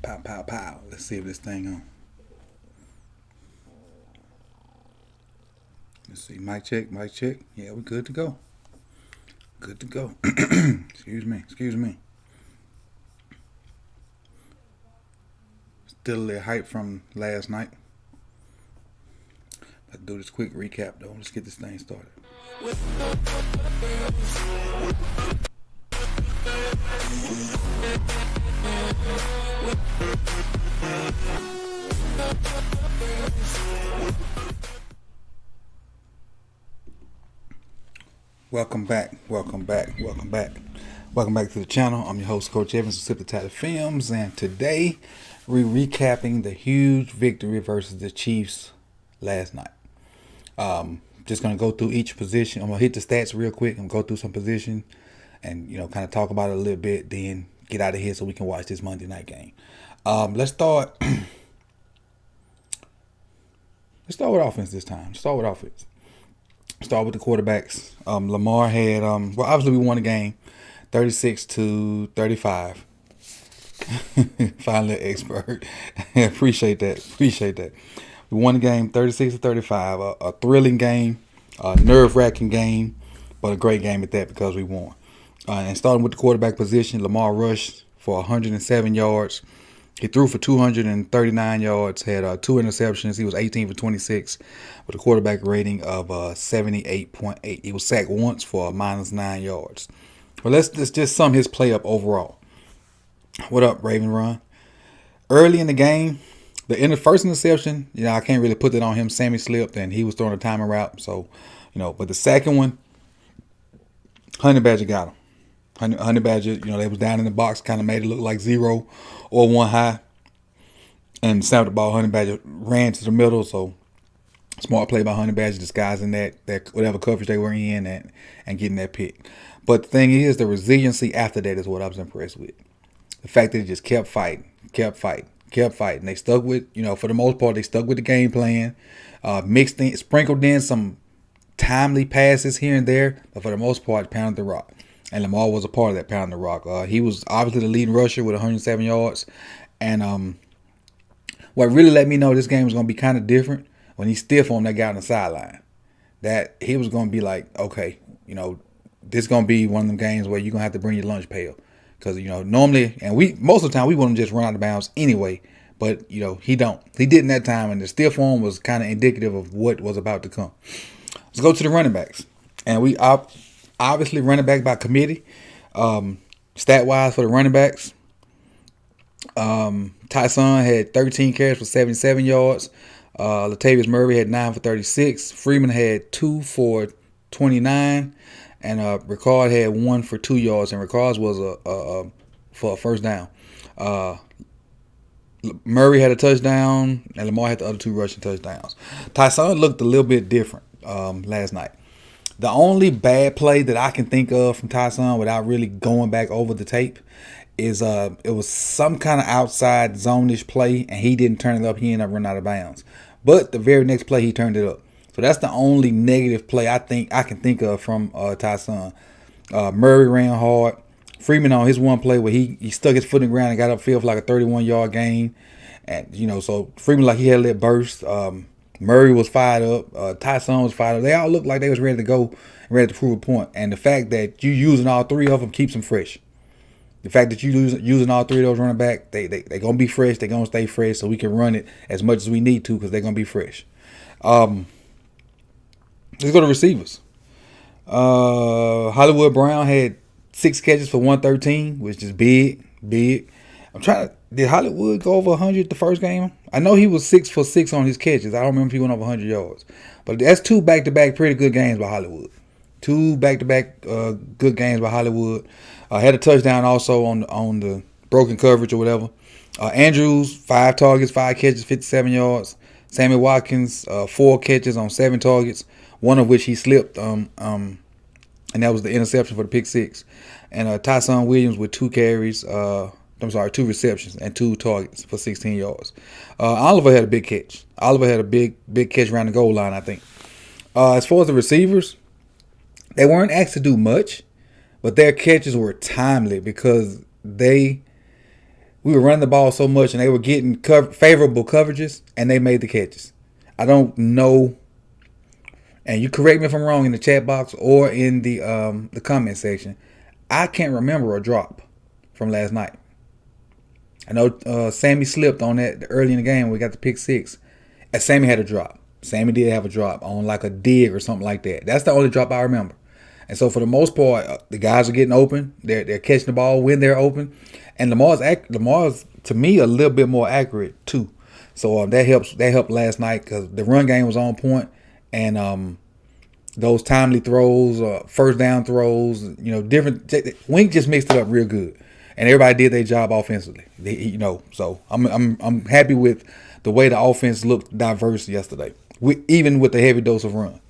Pow, pow, pow. Let's see if this thing on. Let's see. Mic check, mic check. Yeah, we're good to go. Good to go. Excuse me, excuse me. Still a little hype from last night. Let's do this quick recap though. Let's get this thing started. Welcome back, welcome back, welcome back. Welcome back to the channel. I'm your host, Coach Evans of Sip the Tatted Films, and today we're recapping the huge victory versus the Chiefs last night. Just gonna go through each position. I'm gonna hit the stats real quick and go through some position and kind of talk about it a little bit, then get out of here so we can watch this Monday night game. Let's start let's start with offense this time. Start with offense. Start with the quarterbacks. Lamar had well, obviously we won the game 36-35. Finally an expert. Appreciate that. We won the game 36-35. A thrilling game, a nerve-wracking game, but a great game at that because we won. And starting with the quarterback position, Lamar rushed for 107 yards. He threw for 239 yards, had 2 interceptions. He was 18 for 26 with a quarterback rating of 78.8. He was sacked once for a -9 yards. But let's just sum his play up overall. What up, Raven Run? Early in the game, the first interception, I can't really put that on him. Sammy slipped and he was throwing a timing route. So, but the second one, Honey Badger got him. Honey Badger, they was down in the box, kind of made it look like 0 or 1 high. And snapped the ball. Honey Badger ran to the middle. So, smart play by Honey Badger, disguising that whatever coverage they were in and getting that pick. But the thing is, the resiliency after that is what I was impressed with. The fact that he just kept fighting. They stuck with, for the most part, they stuck with the game plan. Sprinkled in some timely passes here and there, but for the most part, pounded the rock. And Lamar was a part of that pounding the rock. He was obviously the leading rusher with 107 yards. And what really let me know this game was going to be kind of different when he stiff on that guy on the sideline. That he was going to be like, okay, this is going to be one of them games where you're going to have to bring your lunch pail. Because, normally, and most of the time, we want to just run out of bounds anyway. But, he don't. He didn't that time, and the stiff arm was kind of indicative of what was about to come. Let's go to the running backs. And we obviously running back by committee. Stat-wise for the running backs, Tyson had 13 carries for 77 yards. Latavius Murray had 9 for 36. Freeman had 2 for 29. And Ricard had 1 for 2 yards, and Ricard's was for a first down. Murray had a touchdown, and Lamar had the other 2 rushing touchdowns. Tyson looked a little bit different last night. The only bad play that I can think of from Tyson without really going back over the tape is it was some kind of outside zone-ish play, and he didn't turn it up. He ended up running out of bounds. But the very next play, he turned it up. So that's the only negative play I can think of from Tyson. Murray ran hard. Freeman on his one play where he stuck his foot in the ground and got upfield for like a 31-yard gain. And, so Freeman like he had a little burst. Murray was fired up. Tyson was fired up. They all looked like they was ready to go, ready to prove a point. And the fact that you using all 3 of them keeps them fresh. The fact that you using all 3 of those running back, they going to be fresh. They going to stay fresh so we can run it as much as we need to because they're going to be fresh. Let's go to receivers. Hollywood Brown had 6 catches for 113, which is big. Did Hollywood go over 100 the first game? I know he was 6 for 6 on his catches. I don't remember if he went over 100 yards. But that's 2 back-to-back pretty good games by Hollywood. 2 back-to-back good games by Hollywood. Had a touchdown also on the broken coverage or whatever. Andrews, 5 targets, 5 catches, 57 yards. Sammy Watkins, 4 catches on 7 targets, one of which he slipped, and that was the interception for the pick 6. And Tyson Williams with 2 carries, 2 receptions and 2 targets for 16 yards. Oliver had a big catch. Oliver had a big catch around the goal line, I think. As far as the receivers, they weren't asked to do much, but their catches were timely because they We were running the ball so much, and they were getting favorable coverages, and they made the catches. I don't know, and you correct me if I'm wrong in the chat box or in the comment section. I can't remember a drop from last night. I know Sammy slipped on that early in the game when we got the pick six. And Sammy had a drop. Sammy did have a drop on like a dig or something like that. That's the only drop I remember. And so for the most part, the guys are getting open. They're catching the ball when they're open. And Lamar's to me a little bit more accurate too. So that helps. That helped last night because the run game was on point, and those timely throws, first down throws, different. Wink just mixed it up real good, and everybody did their job offensively. So I'm happy with the way the offense looked diverse yesterday, even with the heavy dose of run.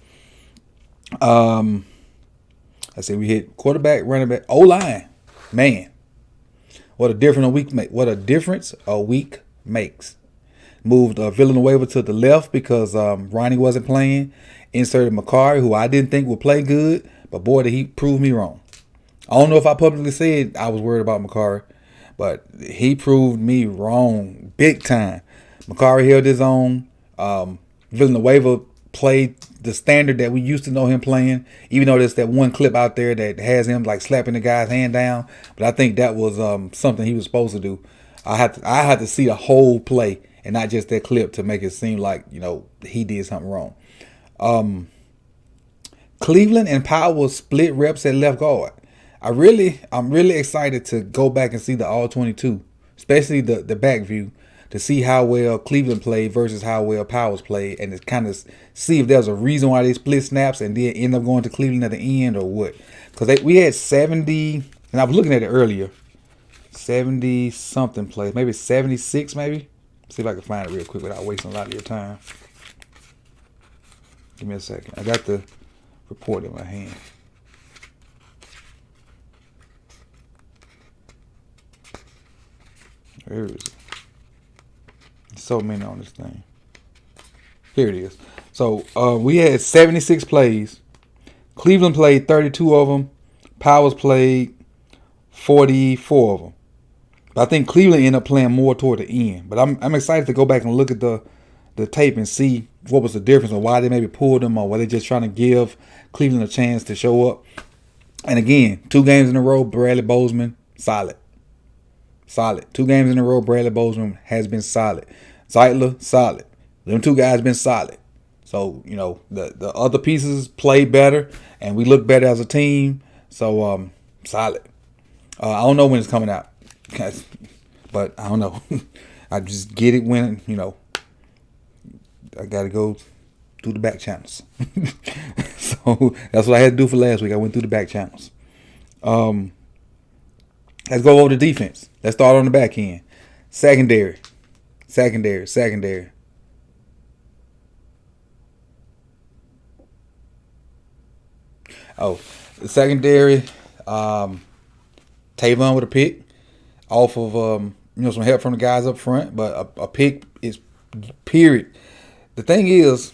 I said we hit quarterback, running back, O-line. Man, what a difference a week makes. Moved Villanueva to the left because Ronnie wasn't playing. Inserted Makari, who I didn't think would play good, but boy, did he prove me wrong. I don't know if I publicly said I was worried about Makari, but he proved me wrong big time. Makari held his own. Villanueva played the standard that we used to know him playing, even though there's that one clip out there that has him like slapping the guy's hand down. But I think that was something he was supposed to do. I had to see the whole play and not just that clip to make it seem like he did something wrong. Cleveland and Powell split reps at left guard. I'm really excited to go back and see the all 22, especially the back view, to see how well Cleveland played versus how well Powell's played, and to kind of see if there's a reason why they split snaps and then end up going to Cleveland at the end or what. Because we had 70, and I was looking at it earlier, 70 something plays, maybe 76 maybe. See if I can find it real quick without wasting a lot of your time. Give me a second. I got the report in my hand. Where is it? So many on this thing. Here it is. So we had 76 plays. Cleveland played 32 of them. Powers played 44 of them. But I think Cleveland ended up playing more toward the end. But I'm excited to go back and look at the tape and see what was the difference or why they maybe pulled them or were they just trying to give Cleveland a chance to show up. And again, 2 games in a row, Bradley Bozeman, solid. 2 games in a row, Bradley Bozeman has been solid. Zeitler, solid. Them 2 guys been solid. So, the other pieces play better and we look better as a team. So, solid. I don't know when it's coming out. But I don't know. I just get it when, I got to go through the back channels. So that's what I had to do for last week. I went through the back channels. Let's go over the defense. Let's start on the back end. Secondary. Oh, the secondary. Tavon with a pick off of some help from the guys up front, but a pick is period. The thing is,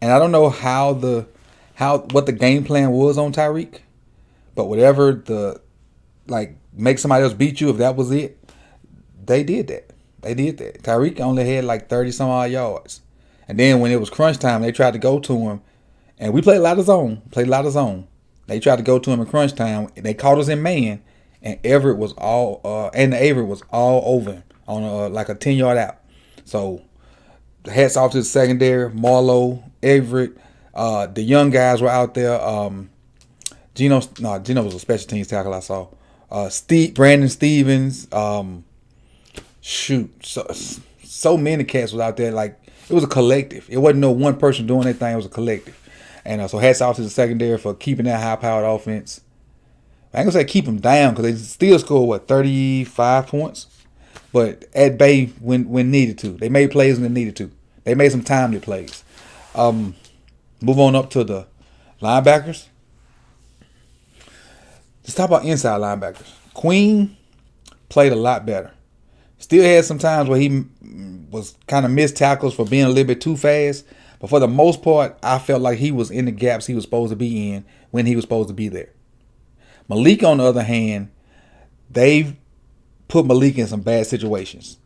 and I don't know what the game plan was on Tyreek, but whatever make somebody else beat you, if that was it, they did that. Tyreek only had like 30 some odd yards. And then when it was crunch time, they tried to go to him. And we played a lot of zone. They tried to go to him in crunch time. And they caught us in man. And Everett was all over him on like a 10-yard out. So hats off to the secondary. Marlowe, Everett, the young guys were out there. Gino was a special teams tackle I saw. Brandon Stevens. So many cats was out there. Like, it was a collective. It wasn't no one person doing that thing. It was a collective. And so hats off to the secondary for keeping that high-powered offense. I ain't gonna say keep them down because they still scored 35 points, but at bay when needed to. They made plays when they needed to. They made some timely plays. Move on up to the linebackers. Let's talk about inside linebackers. Queen played a lot better. Still had some times where he was kind of missed tackles for being a little bit too fast. But for the most part, I felt like he was in the gaps he was supposed to be in when he was supposed to be there. Malik, on the other hand, they've put Malik in some bad situations.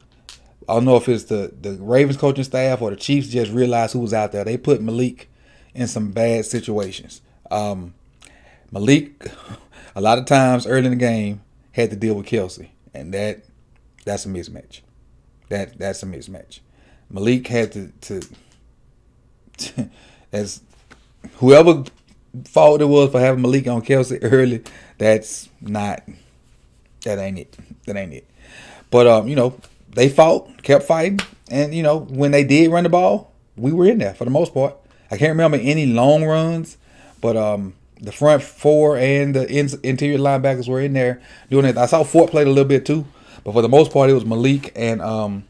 I don't know if it's the Ravens coaching staff or the Chiefs just realized who was out there. They put Malik in some bad situations. Malik, a lot of times early in the game, had to deal with Kelsey, and that's a mismatch. That's a mismatch. Malik had to as whoever fault it was for having Malik on Kelsey early. That ain't it. That ain't it. But they fought, kept fighting, and when they did run the ball, we were in there for the most part. I can't remember any long runs, but the front four and the interior linebackers were in there doing it. I saw Fort played a little bit too, but for the most part, it was Malik and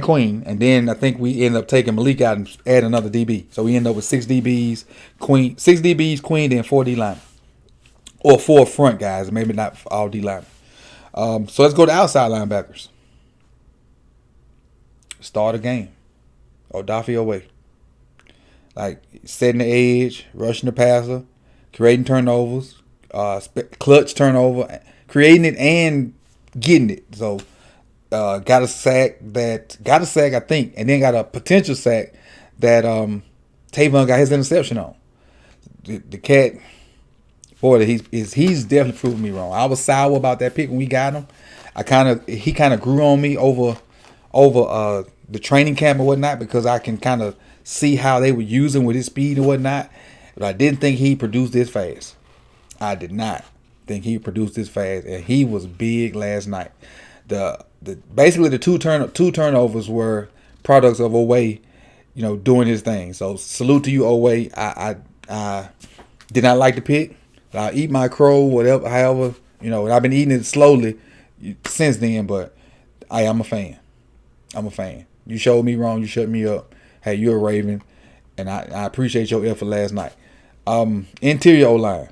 Queen. And then I think we ended up taking Malik out and adding another DB. So we ended up with 6 DBs, Queen, then 4 D linemen. Or 4 front guys, maybe not all D linemen. So let's go to outside linebackers. Start a game. Odafe away. Like setting the edge, rushing the passer, creating turnovers, clutch turnover, creating it and getting it. So got a sack, I think, and then got a potential sack that Tavon got his interception on. The cat, boy, he's definitely proving me wrong. I was sour about that pick when we got him. He kind of grew on me over the training camp and whatnot, because I can kind of see how they were using with his speed and whatnot. But I didn't think he produced this fast. I did not think he produced this fast, and he was big last night. Basically the two turnovers were products of Oweh, doing his thing. So salute to you, Oweh. I did not like the pick. I eat my crow, whatever, however, and I've been eating it slowly since then. But I am a fan. I'm a fan. You showed me wrong. You shut me up. Hey, you're a Raven, and I appreciate your effort last night. Interior O-line.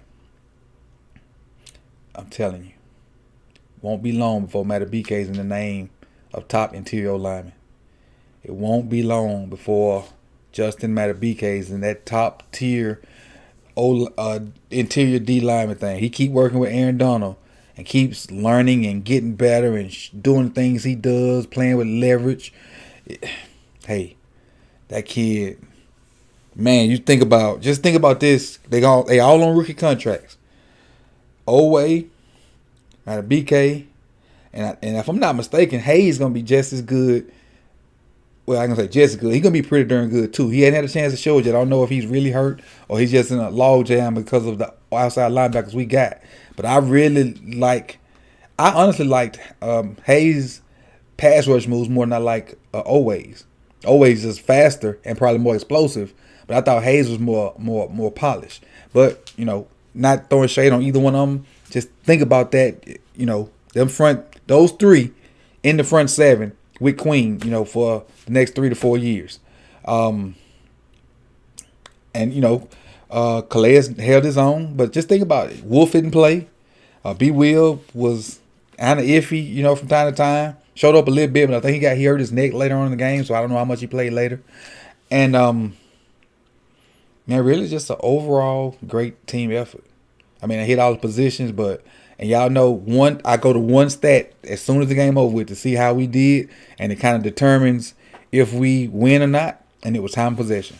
I'm telling you, won't be long before Matabike's in the name of top interior lineman. It won't be long before Justin Matabike's in that top tier interior D lineman thing. He keep working with Aaron Donald and keeps learning and getting better and doing things he does, playing with leverage. Hey, that kid, man, just think about this. They all on rookie contracts. Oweh, Matabike, and if I'm not mistaken, Hayes gonna be just as good. Well, I'm gonna say just as good. He's gonna be pretty darn good too. He hadn't had a chance to show it yet. I don't know if he's really hurt or he's just in a log jam because of the outside linebackers we got. But I honestly liked Hayes' pass rush moves more than I like Oweh's. Oweh's is faster and probably more explosive, but I thought Hayes was more polished. But not throwing shade on either one of them. Just think about that. Those 3 in the front 7 with Queen. For the next 3 to 4 years. And Calais held his own, but just think about it. Wolf didn't play. B. Will was kind of iffy, from time to time. Showed up a little bit, but I think he hurt his neck later on in the game, so I don't know how much he played later. And man, really just an overall great team effort. I mean, I hit all the positions, and y'all know I go to one stat as soon as the game over with to see how we did, and it kind of determines if we win or not, and it was time possession.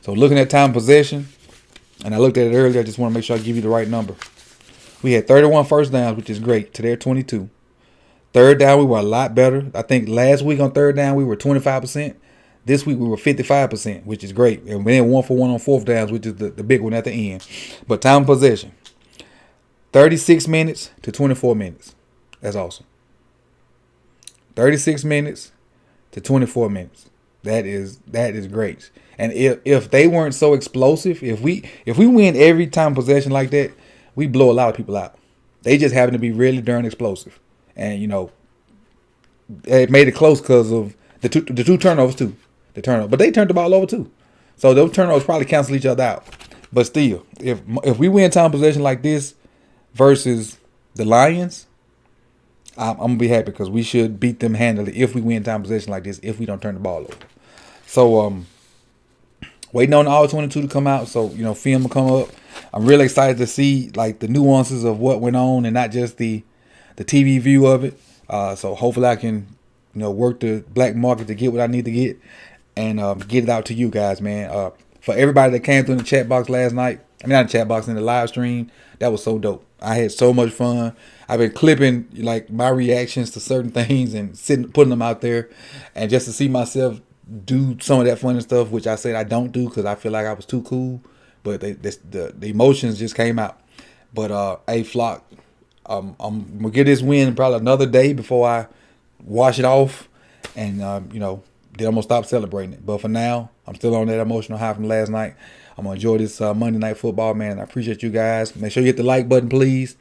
So looking at time possession, and I looked at it earlier, I just want to make sure I give you the right number. We had 31 first downs, which is great, to their 22. Third down, we were a lot better. I think last week on third down, we were 25%. This week, we were 55%, which is great. And we had 1 for 1 on fourth downs, which is the big one at the end. But time possession, 36 minutes to 24 minutes. That's awesome. 36 minutes to 24 minutes. That is great. And if they weren't so explosive, if we win every time possession like that, we blow a lot of people out. They just happen to be really darn explosive. And, it made it close because of the two turnovers too. But they turned the ball over too. So those turnovers probably cancel each other out. But still, if we win time possession like this versus the Lions, I'm going to be happy because we should beat them handily if we win time possession like this, if we don't turn the ball over. So, waiting on the All-22 to come out. So, film will come up. I'm really excited to see, like, the nuances of what went on and not just the the TV view of it. So hopefully I can, work the black market to get what I need to get and get it out to you guys, man. For everybody that came through in the chat box last night, I mean not the chat box, in the live stream, that was so dope. I had so much fun. I've been clipping like my reactions to certain things and putting them out there, and just to see myself do some of that funny stuff, which I said I don't do because I feel like I was too cool, but the emotions just came out. But hey, Flock, I'm gonna get this win probably another day before I wash it off, and then I'm gonna stop celebrating it. But for now, I'm still on that emotional high from last night. I'm gonna enjoy this Monday Night Football, man. I appreciate you guys. Make sure you hit the like button, please.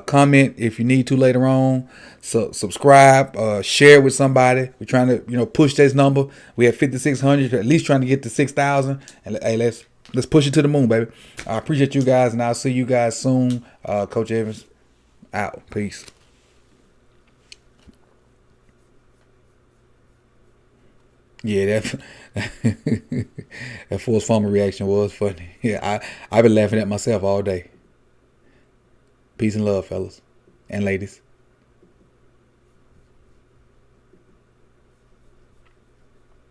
Comment if you need to later on. So subscribe, share with somebody. We're trying to push this number. We have 5,600, at least trying to get to 6,000. And hey, let's push it to the moon, baby. I appreciate you guys, and I'll see you guys soon. Coach Evans out. Peace. Yeah, that forced fumble reaction was funny. Yeah, I've been laughing at myself all day. Peace and love, fellas and ladies.